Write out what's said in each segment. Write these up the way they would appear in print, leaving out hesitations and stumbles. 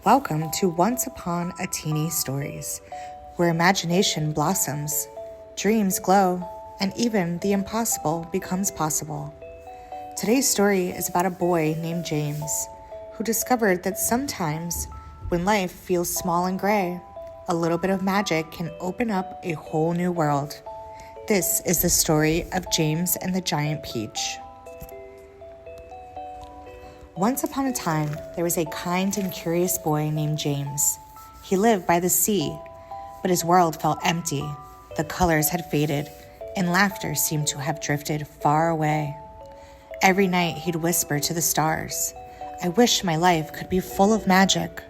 Welcome to Once Upon a Tini Stories, where imagination blossoms, dreams glow, and even the impossible becomes possible. Today's story is about a boy named James, who discovered that sometimes, when life feels small and gray, a little bit of magic can open up a whole new world. This is the story of James and the Giant Peach. Once upon a time, there was a kind and curious boy named James. He lived by the sea, but his world felt empty. The colors had faded, and laughter seemed to have drifted far away. Every night he'd whisper to the stars, "I wish my life could be full of magic."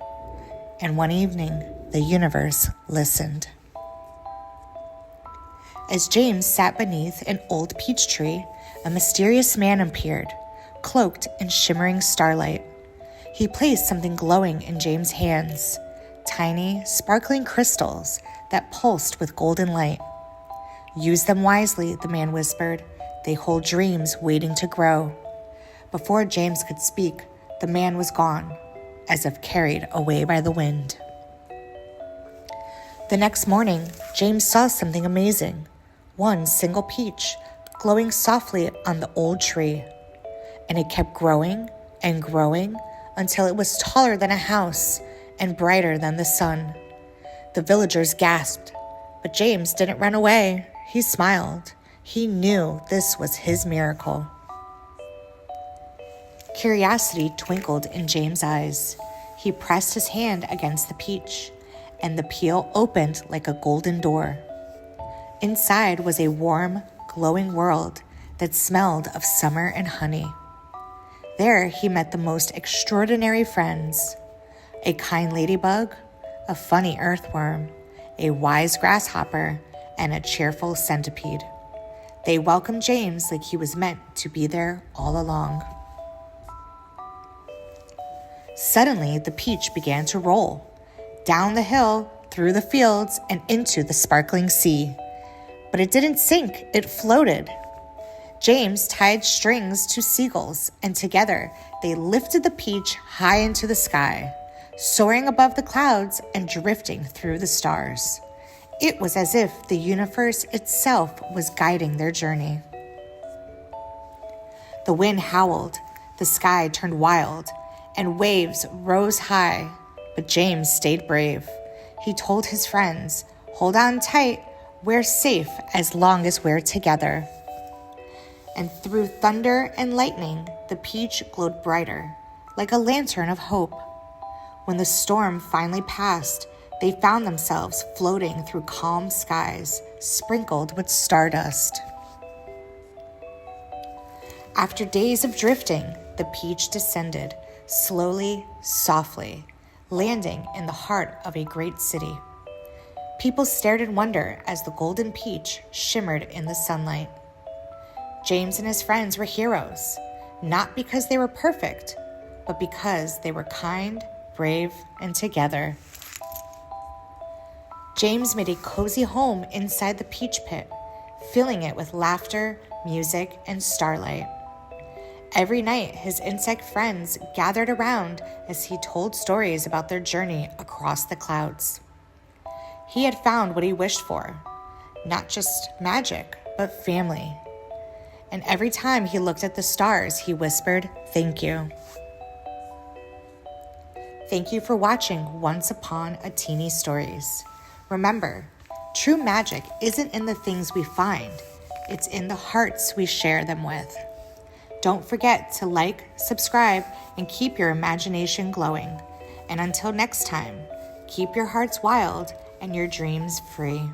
And one evening, the universe listened. As James sat beneath an old peach tree, a mysterious man appeared, cloaked in shimmering starlight. He placed something glowing in James' hands, tiny, sparkling crystals that pulsed with golden light. "Use them wisely," the man whispered. "They hold dreams waiting to grow." Before James could speak, the man was gone, as if carried away by the wind. The next morning, James saw something amazing. One single peach, glowing softly on the old tree. And it kept growing and growing until it was taller than a house and brighter than the sun. The villagers gasped, but James didn't run away. He smiled. He knew this was his miracle. Curiosity twinkled in James' eyes. He pressed his hand against the peach, and the peel opened like a golden door. Inside was a warm, glowing world that smelled of summer and honey. There he met the most extraordinary friends: a kind ladybug, a funny earthworm, a wise grasshopper, and a cheerful centipede. They welcomed James like he was meant to be there all along. Suddenly, the peach began to roll, down the hill, through the fields, and into the sparkling sea. But it didn't sink, it floated. James tied strings to seagulls, and together they lifted the peach high into the sky, soaring above the clouds and drifting through the stars. It was as if the universe itself was guiding their journey. The wind howled, the sky turned wild, and waves rose high, but James stayed brave. He told his friends, "Hold on tight, we're safe as long as we're together." And through thunder and lightning, the peach glowed brighter, like a lantern of hope. When the storm finally passed, they found themselves floating through calm skies, sprinkled with stardust. After days of drifting, the peach descended, slowly, softly, landing in the heart of a great city. People stared in wonder as the golden peach shimmered in the sunlight. James and his friends were heroes, not because they were perfect, but because they were kind, brave, and together. James made a cozy home inside the peach pit, filling it with laughter, music, and starlight. Every night, his insect friends gathered around as he told stories about their journey across the clouds. He had found what he wished for, not just magic, but family. And every time he looked at the stars, he whispered, "Thank you." Thank you for watching Once Upon a Tini Stories. Remember, true magic isn't in the things we find, it's in the hearts we share them with. Don't forget to like, subscribe, and keep your imagination glowing. And until next time, keep your hearts wild and your dreams free.